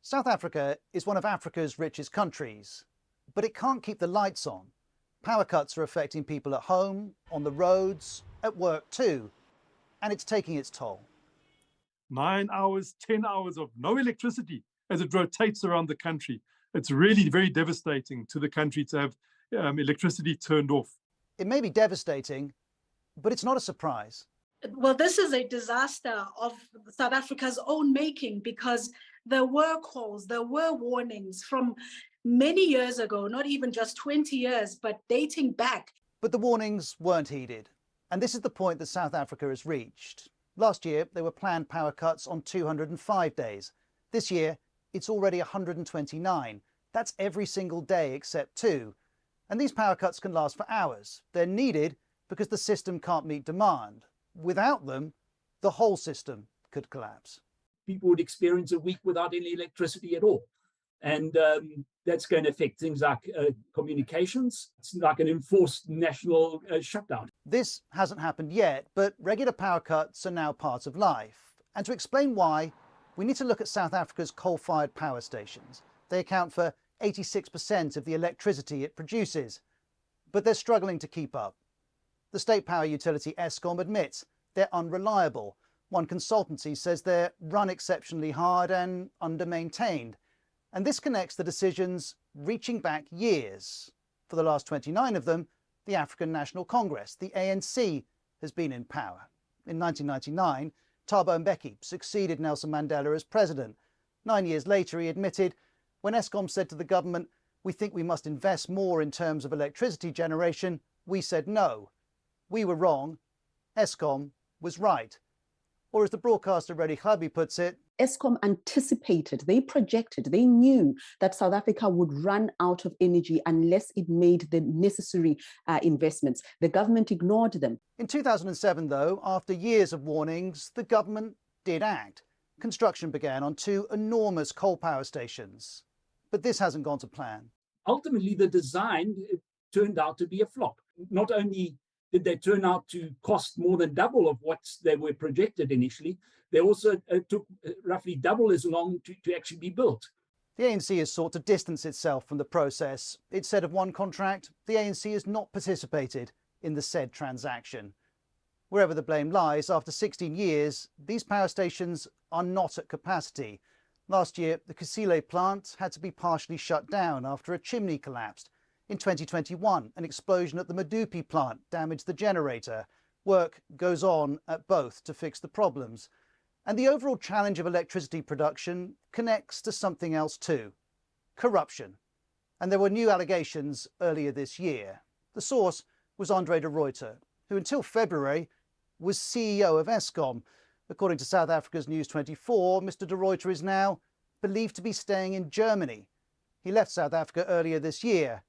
South Africa is one of Africa's richest countries, but it can't keep the lights on. Power cuts are affecting people at home, on the roads, at work too, and it's taking its toll. 9 hours, 10 hours of no electricity as it rotates around the country. It's really very devastating to the country to have electricity turned off. It may be devastating, but it's not a surprise. Well, this is a disaster of South Africa's own making, because there were calls, there were warnings from many years ago, not even just 20 years, but dating back. But the warnings weren't heeded. And this is the point that South Africa has reached. Last year, there were planned power cuts on 205 days. This year, it's already 129. That's every single day except 2. And these power cuts can last for hours. They're needed because the system can't meet demand. Without them, the whole system could collapse. People would experience a week without any electricity at all. And that's going to affect things like communications. It's like an enforced national shutdown. This hasn't happened yet, but regular power cuts are now part of life. And to explain why, we need to look at South Africa's coal-fired power stations. They account for 86% of the electricity it produces, but they're struggling to keep up. The state power utility Eskom admits they're unreliable. One consultancy says they're run exceptionally hard and under-maintained. And this connects the decisions reaching back years. For the last 29 of them, the African National Congress, the ANC, has been in power. In 1999, Thabo Mbeki succeeded Nelson Mandela as president. 9 years later, he admitted, when Eskom said to the government, "We think we must invest more in terms of electricity generation," we said no. We were wrong. Eskom was right. Or as the broadcaster Reddy Khabi puts it, Eskom anticipated, they projected, they knew that South Africa would run out of energy unless it made the necessary investments. The government ignored them. In 2007, though, after years of warnings, the government did act. Construction began on 2 enormous coal power stations. But this hasn't gone to plan. Ultimately, the design turned out to be a flop. Not only did they turn out to cost more than double of what they were projected initially, they also took roughly double as long to actually be built. The ANC has sought to distance itself from the process. It said of one contract, the ANC has not participated in the said transaction. Wherever the blame lies, after 16 years, these power stations are not at capacity. Last year, the Kusile plant had to be partially shut down after a chimney collapsed. In 2021, an explosion at the Medupi plant damaged the generator. Work goes on at both to fix the problems. And the overall challenge of electricity production connects to something else too: corruption. And there were new allegations earlier this year. The source was Andre de Ruyter, who until February was CEO of Eskom. According to South Africa's News 24, Mr. de Ruyter is now believed to be staying in Germany. He left South Africa earlier this year,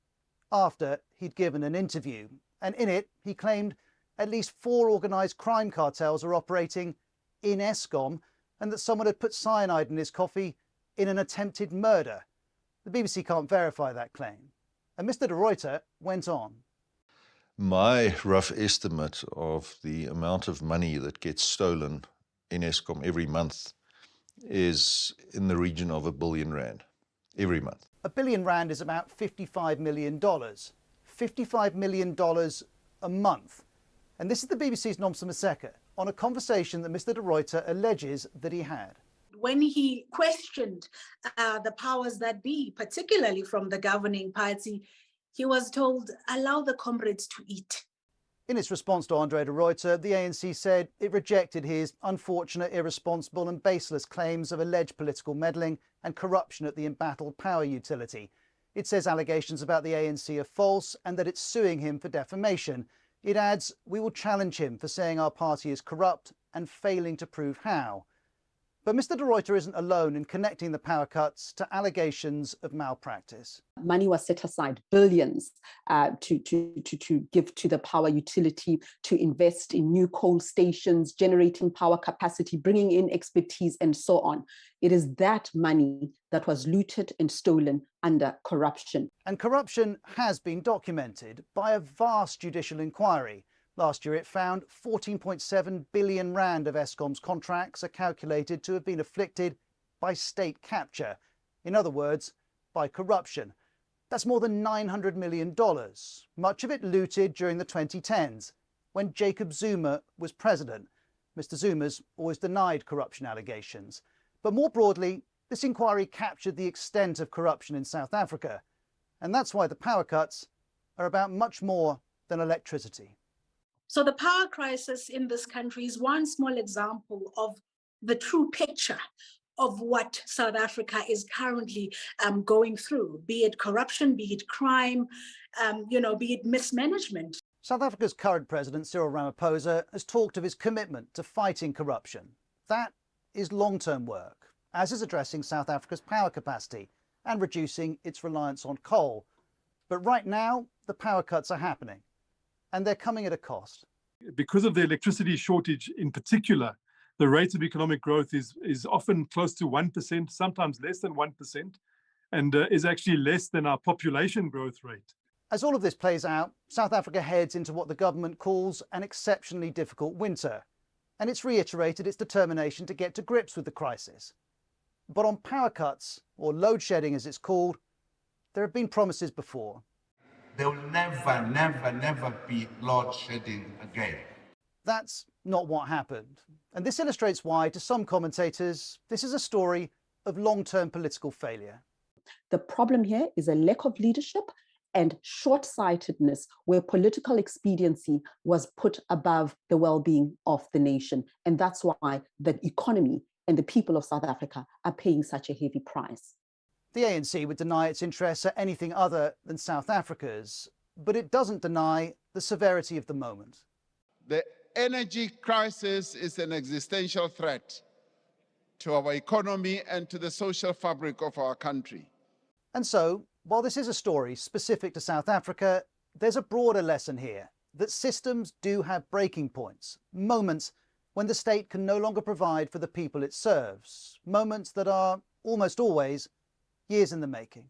after he'd given an interview. And in it, he claimed at least 4 organised crime cartels are operating in Eskom, and that someone had put cyanide in his coffee in an attempted murder. The BBC can't verify that claim. And Mr. de Ruyter went on. My rough estimate of the amount of money that gets stolen in Eskom every month is in the region of R1 billion every month. R1 billion is about $55 million. $55 million a month. And this is the BBC's Nomsa Maseka on a conversation that Mr. de Ruyter alleges that he had. When he questioned the powers that be, particularly from the governing party, he was told, allow the comrades to eat. In its response to Andre de Ruyter, the ANC said it rejected his unfortunate, irresponsible and baseless claims of alleged political meddling and corruption at the embattled power utility. It says allegations about the ANC are false and that it's suing him for defamation. It adds, we will challenge him for saying our party is corrupt and failing to prove how. But Mr. de Ruyter isn't alone in connecting the power cuts to allegations of malpractice. Money was set aside, billions, to give to the power utility, to invest in new coal stations, generating power capacity, bringing in expertise, and so on. It is that money that was looted and stolen under corruption. And corruption has been documented by a vast judicial inquiry. Last year it found 14.7 billion rand of Eskom's contracts are calculated to have been afflicted by state capture. In other words, by corruption. That's more than $900 million, much of it looted during the 2010s, when Jacob Zuma was president. Mr. Zuma's always denied corruption allegations. But more broadly, this inquiry captured the extent of corruption in South Africa. And that's why the power cuts are about much more than electricity. So the power crisis in this country is one small example of the true picture of what South Africa is currently going through, be it corruption, be it crime, be it mismanagement. South Africa's current president, Cyril Ramaphosa, has talked of his commitment to fighting corruption. That is long-term work, as is addressing South Africa's power capacity and reducing its reliance on coal. But right now, the power cuts are happening, and they're coming at a cost. Because of the electricity shortage in particular, the rate of economic growth is often close to 1%, sometimes less than 1%, and is actually less than our population growth rate. As all of this plays out, South Africa heads into what the government calls an exceptionally difficult winter, and it's reiterated its determination to get to grips with the crisis. But on power cuts, or load shedding as it's called, there have been promises before. There will never be load shedding again. That's not what happened. And this illustrates why, to some commentators, this is a story of long-term political failure. The problem here is a lack of leadership and short-sightedness, where political expediency was put above the well-being of the nation. And that's why the economy and the people of South Africa are paying such a heavy price. The ANC would deny its interests are anything other than South Africa's, but it doesn't deny the severity of the moment. The energy crisis is an existential threat to our economy and to the social fabric of our country. And so, while this is a story specific to South Africa, there's a broader lesson here that systems do have breaking points, moments when the state can no longer provide for the people it serves, moments that are almost always years in the making.